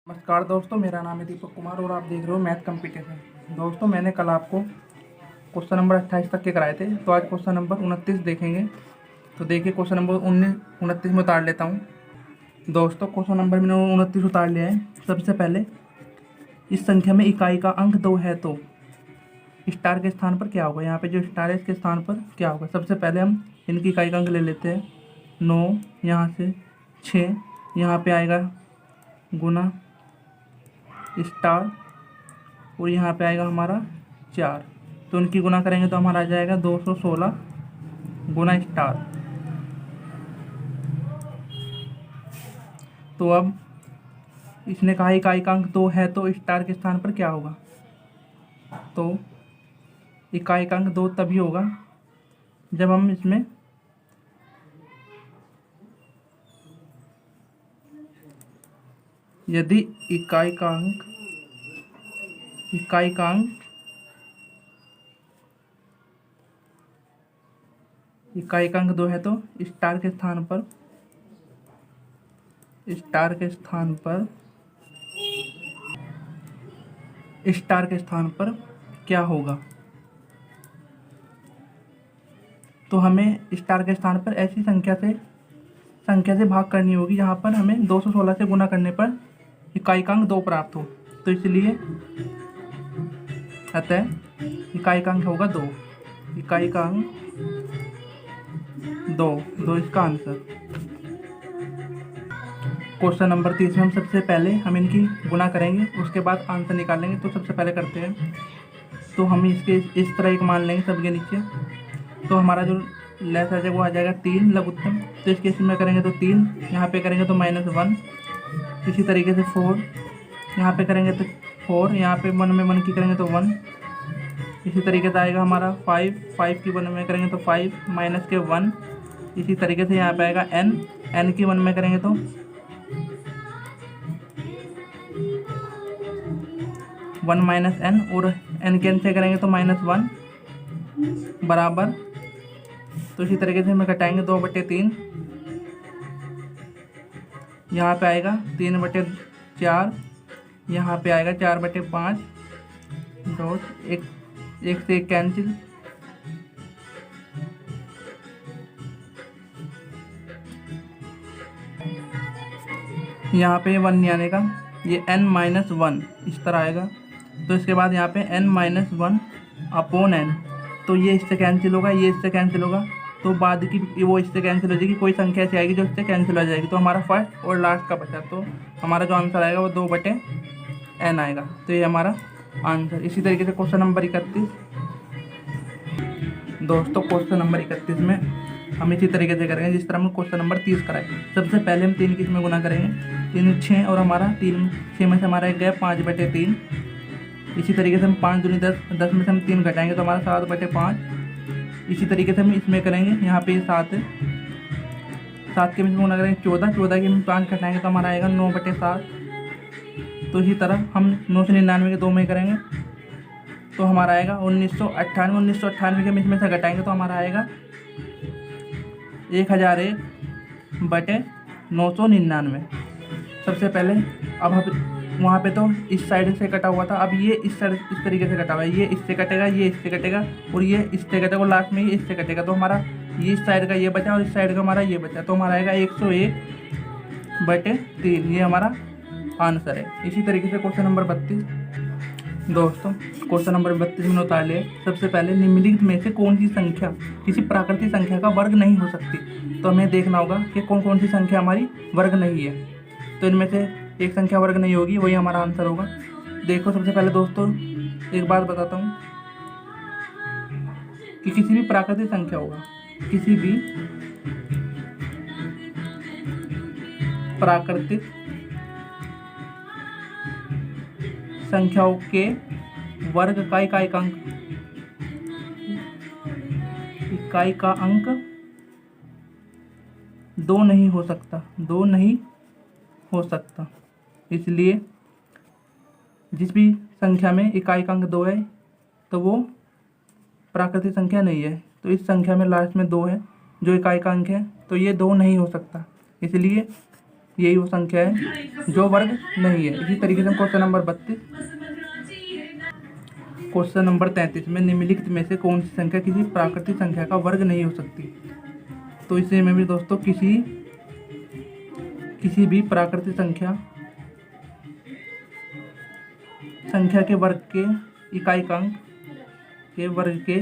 नमस्कार दोस्तों, मेरा नाम है दीपक कुमार और आप देख रहे हो मैथ कंपटीशन। दोस्तों, मैंने कल आपको क्वेश्चन नंबर 28 तक के कराए थे, तो आज क्वेश्चन नंबर 29 देखेंगे। तो देखिए, क्वेश्चन नंबर 29 में उतार लेता हूँ। दोस्तों, क्वेश्चन नंबर मैंने 29 उतार लिया है। सबसे पहले, इस संख्या में इकाई का अंक 2 है तो स्टार के स्थान पर क्या होगा। यहाँ पे जो स्टार है इसके स्थान पर क्या होगा। सबसे पहले हम इनकी इकाई का अंक ले लेते हैं। 9, यहाँ से 6, यहाँ पे आएगा गुना स्टार और यहाँ पे आएगा हमारा 4। तो उनकी गुना करेंगे तो हमारा आ जाएगा 216 गुना स्टार। तो अब इसने कहा इकाई का अंक 2 है तो स्टार के स्थान पर क्या होगा। तो इकाई का अंक 2 तभी होगा जब हम इसमें यदि इकाई का अंक 2 है तो स्टार के स्थान पर क्या होगा। तो हमें स्टार के स्थान पर ऐसी संख्या से भाग करनी होगी जहाँ पर हमें 216 से गुना करने पर इकाई का अंक 2 प्राप्त हो। तो इसलिए अतः इकाई का अंक होगा 2। इकाई का अंक 2 इसका आंसर। क्वेश्चन नंबर 30 में हम सबसे पहले हम इनकी गुना करेंगे, उसके बाद आंसर निकालेंगे। तो सबसे पहले करते हैं, तो हम इसके इस तरह एक मान लेंगे सबके नीचे। तो हमारा जो लेस है वो आ जाएगा 3 लघुत्तम। तो इस केस में करेंगे तो 3, यहाँ पे करेंगे तो -1। इसी तरीके से 4, यहाँ पे करेंगे तो 4, यहाँ पे 1 में 1 की करेंगे तो 1। इसी तरीके से आएगा हमारा 5 की 1 में करेंगे तो 5 माइनस के 1। इसी तरीके से यहाँ पे आएगा n की 1 में करेंगे तो 1 माइनस n, और n के n से करेंगे तो -1 बराबर। तो इसी तरीके से हमें घटाएंगे 2/3। यहाँ पे आएगा 3/4, यहाँ पे आएगा 4/5। डॉट एक से एक कैंसिल। यहाँ पे 1 नहीं आने का, ये n-1 इस तरह आएगा। तो इसके बाद यहाँ पे n-1 अपॉन n, तो ये इससे कैंसिल होगा, ये इससे कैंसिल होगा। तो बाद की वो इससे कैंसिल हो जाएगी, कोई संख्या ऐसी आएगी जो इससे कैंसिल हो जाएगी। तो हमारा फर्स्ट और लास्ट का बचा, तो हमारा जो आंसर आएगा वो 2/n आएगा। तो ये हमारा आंसर। इसी तरीके से क्वेश्चन नंबर 31। दोस्तों, क्वेश्चन नंबर 31 में हम इसी तरीके से करेंगे जिस तरह हम क्वेश्चन नंबर 30 कराए। सबसे पहले हम 3 की इसमें गुना करेंगे। 3 6 और हमारा 6 में से हमारा एक गया 5/3। इसी तरीके से हम 5 दूनी 10, 10 में से हम 3 घटाएंगे तो हमारा 7/5। इसी तरीके से हम इसमें करेंगे, यहाँ पे 7 के में गुना करेंगे 14 के में 5 घटाएंगे तो हमारा आएगा 9/7। तो इसी तरह हम 999 के 2 में करेंगे तो हमारा आएगा 1998 के हम इसमें से घटाएंगे तो हमारा आएगा 1001/999। सबसे पहले अब हम वहाँ पे तो इस साइड से कटा हुआ था, अब ये इस साइड इस तरीके से कटा हुआ है। ये इससे कटेगा, ये इससे कटेगा और ये इससे कटेगा और लास्ट में ये इससे कटेगा। तो हमारा ये इस साइड का ये बचा और इस साइड का हमारा ये बचा, तो हमारा आएगा 101/3। ये हमारा आंसर है। इसी तरीके से क्वेश्चन नंबर 32। दोस्तों, क्वेश्चन नंबर 32 में उतार लिए। सबसे पहले, निम्नलिखित में से कौन सी संख्या किसी प्राकृतिक संख्या का वर्ग नहीं हो सकती। तो हमें देखना होगा कि कौन सी संख्या हमारी वर्ग नहीं है। तो इनमें से एक संख्या वर्ग नहीं होगी, वही हमारा आंसर होगा। देखो, सबसे पहले दोस्तों एक बात बताता हूँ कि किसी भी प्राकृतिक संख्या होगा, किसी भी प्राकृतिक संख्याओं के वर्ग का इकाई का अंक 2 नहीं हो सकता। इसलिए जिस भी संख्या में इकाई का अंक 2 है तो वो प्राकृतिक संख्या नहीं है। तो इस संख्या में लास्ट में 2 है जो इकाई का अंक है, तो ये 2 नहीं हो सकता। इसलिए यही वो संख्या है जो वर्ग नहीं है। इसी तरीके से क्वेश्चन नंबर 32, क्वेश्चन नंबर 33 में निम्नलिखित में से कौन सी संख्या किसी प्राकृतिक संख्या का वर्ग नहीं हो सकती। तो इसे में भी दोस्तों किसी भी प्राकृतिक संख्या के वर्ग के इकाई का अंक के वर्ग के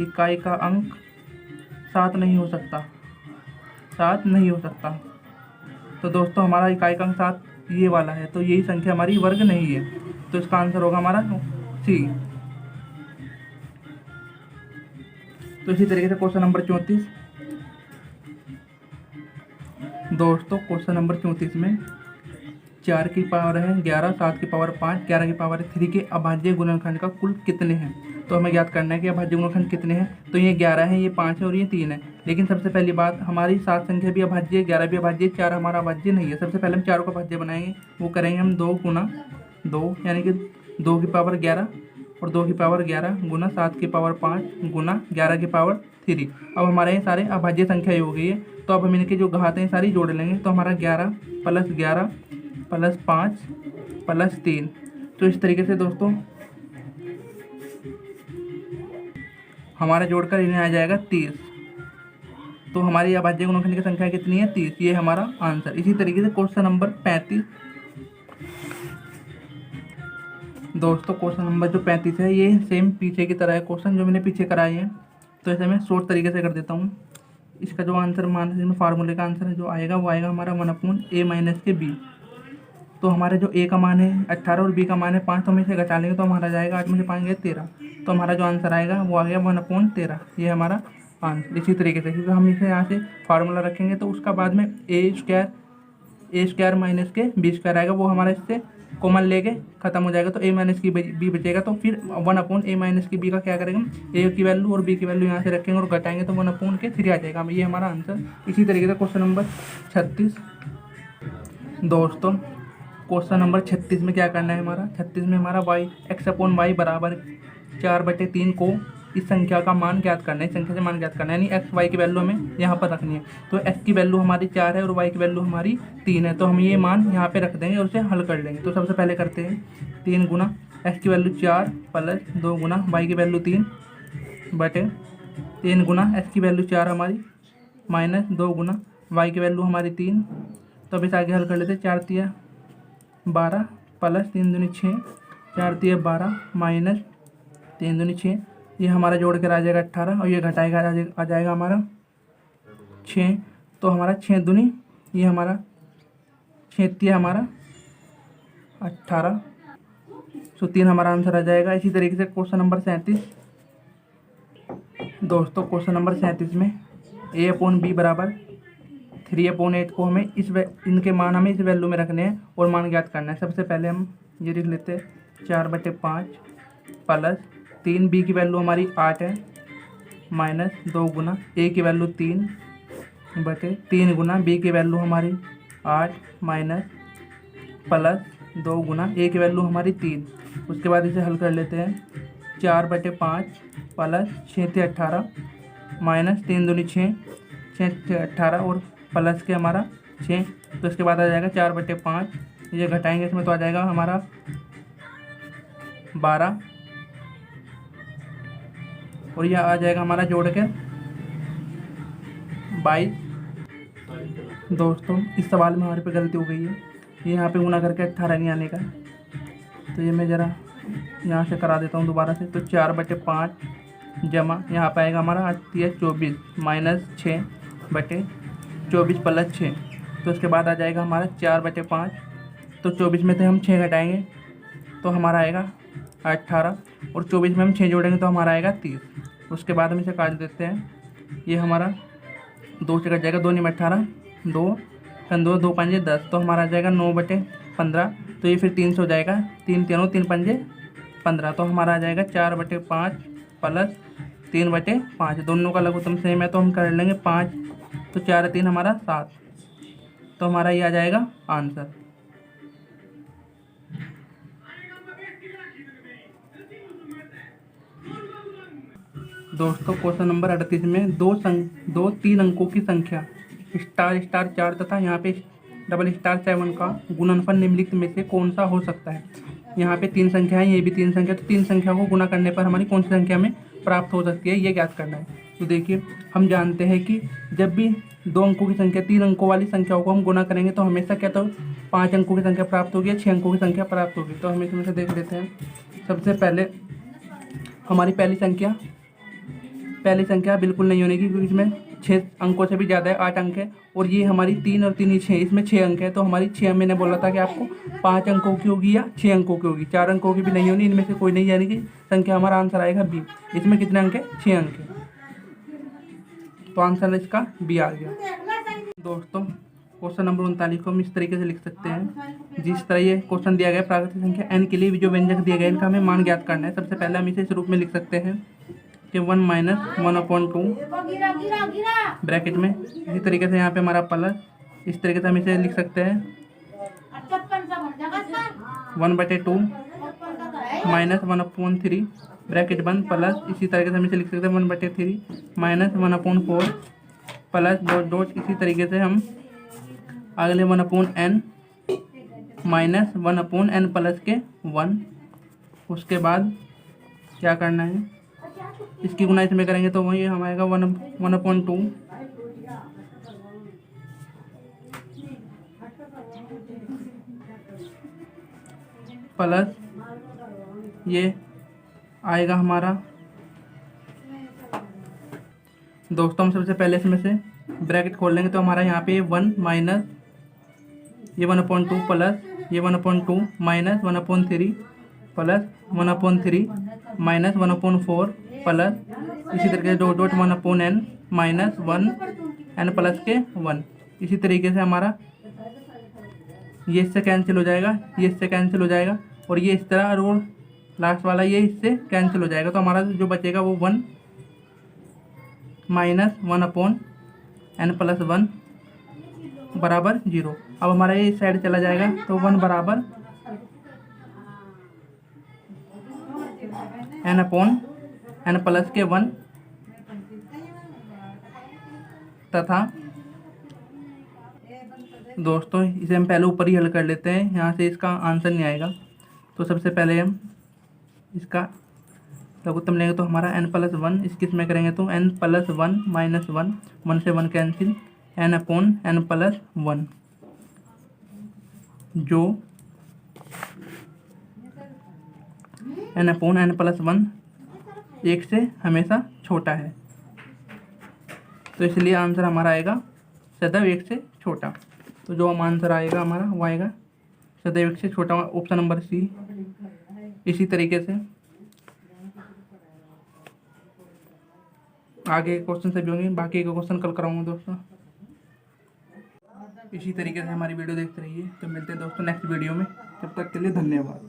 इकाई का अंक 7 नहीं हो सकता, 7 नहीं हो सकता। तो दोस्तों हमारा इकाई का अंक 7 ये वाला है, तो यही संख्या हमारी वर्ग नहीं है। तो इसका आंसर होगा हमारा सी। तो इसी तरीके से क्वेश्चन नंबर 34 दोस्तों, क्वेश्चन नंबर 34 में 4 की पावर है 11, 7 की पावर 5, 11 की पावर 3 के अभाज्य गुणनखंड का कुल कितने हैं। तो हमें ज्ञात करना है कि अभाज्य गुणनखंड कितने हैं। तो ये 11 है, ये 5 है और ये 3 है। लेकिन सबसे पहली बात, हमारी 7 संख्या भी अभाज्य है, 11 भी अभाज्य है, 4 हमारा अभाज्य नहीं है। सबसे पहले हम चारों का अभाज्य बनाएंगे। वो करेंगे हम 2 गुना 2, यानी कि 2 की पावर 11 और 2 की पावर 11 गुना 7 की पावर 5 गुना 11 की पावर 3। अब हमारे ये सारे अभाज्य संख्या हो गई है। तो अब हम इनकी जो घात हैं सारी जोड़ लेंगे। तो हमारा 11 + 11 + 5 + 3। तो इस तरीके से दोस्तों हमारा जोड़कर इन्हें आ जाएगा 30। तो हमारी अभाज्य गुणनखंड की संख्या कितनी है, 30। ये हमारा आंसर। इसी तरीके से क्वेश्चन नंबर 35 दोस्तों, क्वेश्चन नंबर जो 35 है ये सेम पीछे की तरह है क्वेश्चन जो मैंने पीछे कराए हैं। तो ऐसे मैं शॉर्ट तरीके से कर देता हूँ। इसका जो आंसर इसमें फार्मूले का आंसर जो आएगा वो आएगा हमारा 1/a - के b। तो हमारे जो a का मान है 18 और b का मान है 5, तो हम इसे घटा लेंगे तो हमारा जाएगा 8 में से 5 गए 13। तो हमारा जो आंसर आएगा वो आ गया 1/13। ये हमारा आंसर। इसी तरीके से क्योंकि हम इसे यहाँ से फार्मूला रखेंगे तो उसका बाद में a² - के b² आएगा, वो हमारा इससे कॉमन लेके खत्म हो जाएगा। तो a - की b बचेगा। तो फिर 1/a - की b का क्या करेंगे, a की वैल्यू और b की वैल्यू यहाँ से रखेंगे और घटाएंगे तो 1/3 आ जाएगा। ये हमारा आंसर। इसी तरीके से क्वेश्चन नंबर 36 दोस्तों, क्वेश्चन नंबर 36 में क्या करना है हमारा, 36 में हमारा x/y बराबर 4/3 को इस संख्या का मान ज्ञात करना है, इस संख्या से मान ज्ञात करना है, यानी x y की वैल्यू हमें यहाँ पर रखनी है। तो x की वैल्यू हमारी 4 है और y की वैल्यू हमारी 3 है। तो हम ये मान यहाँ पे रख देंगे और उसे हल कर लेंगे। तो सबसे पहले करते हैं 3 गुना x की वैल्यू 4 + 2 गुना y की वैल्यू 3 बटे 3 गुना x की वैल्यू 4 हमारी माइनस 2 गुना y की वैल्यू हमारी 3। तो अब इसे आगे हल कर लेते हैं। 4 तिया 12 + 3 दूनी 6, 4 तिया 12 माइनस 3 दूनी 6। ये हमारा जोड़ कर आ जाएगा 18 और ये घटाएगा आ जाएगा हमारा 6। तो हमारा 6 दूनी ये हमारा 6 तिया हमारा 18। तो 3 हमारा आंसर आ जाएगा। इसी तरीके से क्वेश्चन नंबर 37 दोस्तों, क्वेश्चन नंबर 37 में a/b बराबर 3/8 को हमें इनके मान हमें इस वैल्यू में रखने हैं और मान ज्ञात करना है। सबसे पहले हम ये लिख लेते हैं 4/5 + 3 b की वैल्यू हमारी 8 है माइनस 2 गुना a की वैल्यू 3 बटे 3 गुना b की वैल्यू हमारी 8 माइनस + 2 गुना a की वैल्यू हमारी 3। उसके बाद इसे हल कर लेते हैं। 4/5 + 6 × 18 माइनस 3 दूनी 6, 6 × 18 और प्लस के हमारा 6। तो इसके बाद आ जाएगा 4/5, ये घटाएंगे इसमें तो आ जाएगा हमारा 12 और यह आ जाएगा हमारा जोड़ के 22। दोस्तों इस सवाल में हमारे पे गलती हो गई है, ये यहाँ पे गुना करके 18 नहीं आने का। तो ये मैं ज़रा यहाँ से करा देता हूँ दोबारा से। तो 4/5 जमा यहाँ पे आएगा हमारा 8 × 24 माइनस 6 बटे 24 + 6। तो उसके बाद आ जाएगा हमारा 4/5। तो 24 में से हम 6 घटाएंगे तो हमारा आएगा 18 और 24 में हम 6 जोड़ेंगे तो हमारा आएगा 30। उसके बाद हम इसे काट देते हैं। ये हमारा 2 से कट जाएगा, 2 × 18 2 2 2 5 10। तो हमारा आ जाएगा 9/15। तो ये फिर 3 से हो जाएगा, 3 3 3 5 15। तो हमारा आ जाएगा 4/5 + 3/5। दोनों का लघुत्तम सेम है तो हम कर लेंगे 5। तो 4 3 हमारा 7। तो हमारा ये आ जाएगा आंसर। दोस्तों क्वेश्चन नंबर 38 में दो तीन अंकों की संख्या स्टार स्टार 4 तथा यहाँ पे डबल स्टार 7 का गुणनफल निम्नलिखित में से कौन सा हो सकता है। यहाँ पे तीन संख्या है, ये भी तीन संख्या, तो तीन संख्या को गुणा करने पर हमारी कौन सी संख्या में प्राप्त हो सकती है, ये ज्ञात करना है। तो देखिए, हम जानते हैं कि जब भी दो अंकों की संख्या तीन अंकों वाली संख्याओं को हम गुणा करेंगे तो हमेशा क्या, तो 5 अंकों की संख्या प्राप्त होगी या 6 अंकों की संख्या प्राप्त होगी। तो हम इसमें से देख लेते हैं। सबसे पहले हमारी पहली संख्या बिल्कुल नहीं होने की, क्योंकि इसमें 6 अंकों से भी ज़्यादा है, 8 अंक है, और ये हमारी 3 और 3 6, इसमें 6 अंक है। तो हमारी 6, मैंने बोला था कि आपको 5 अंकों की होगी या 6 अंकों की होगी, 4 अंकों की भी नहीं होनी, इनमें से कोई नहीं, यानी कि संख्या हमारा आंसर आएगा बी। इसमें कितने अंक है, 6 अंक है, तो आंसर इसका बी आ गया। दोस्तों क्वेश्चन नंबर 39 को हम इस तरीके से लिख सकते हैं, जिस तरह ये क्वेश्चन दिया गया प्राकृतिक संख्या n के लिए जो व्यंजक दिया गया इनका हमें मान ज्ञात करना है। सबसे पहले हम इसे इस रूप में लिख सकते हैं कि 1 - 1/2 ब्रैकेट में, इसी तरीके से यहाँ पे हमारा प्लस, इस तरीके से हम इसे लिख सकते हैं 1/2 - 1/3 ब्रैकेट बंद प्लस, इसी तरीके से हम इसे लिख सकते हैं 1/3 - 1/4 प्लस डॉट डॉट, इसी तरीके से हम अगले 1/n माइनस 1/n प्लस के 1। उसके बाद क्या करना है, इसकी गुना इसमें करेंगे तो वही हम आएगा 1/2 प्लस ये आएगा हमारा। दोस्तों हम सबसे पहले इसमें से ब्रैकेट खोल लेंगे तो हमारा यहाँ पे 1 माइनस ये 1/2 प्लस ये 1/2 माइनस 1/3 प्लस 1/3 माइनस 1/4 प्लस, इसी तरीके से dot dot 1/n minus 1n plus के 1। इसी तरीके से हमारा ये इससे कैंसिल हो जाएगा, ये इससे कैंसिल हो जाएगा, और ये इस तरह, और लास्ट वाला ये इससे कैंसिल हो जाएगा। तो हमारा जो बचेगा वो 1 माइनस 1/n प्लस 1 बराबर 0। अब हमारा ये इस साइड चला जाएगा तो 1 बराबर n प्लस के 1 तथा दोस्तों इसे हम पहले ऊपर ही हल कर लेते हैं, यहाँ से इसका आंसर नहीं आएगा। तो सबसे पहले हम इसका लघुत्तम लेंगे तो हमारा n प्लस 1, इसकी इसमें करेंगे तो n प्लस 1 माइनस 1, 1 से 1 कैंसिल, n/n प्लस 1, जो n/n प्लस 1 1 से हमेशा छोटा है, तो इसलिए आंसर हमारा आएगा सदैव 1 से छोटा। तो जो हम आंसर आएगा हमारा वो आएगा सदैव 1 से छोटा, ऑप्शन नंबर सी। इसी तरीके से आगे क्वेश्चन से भी होंगे, बाकी के क्वेश्चन कल कराऊंगा दोस्तों। इसी तरीके से हमारी वीडियो देखते रहिए। तो मिलते हैं दोस्तों नेक्स्ट वीडियो में, तब तक के लिए धन्यवाद।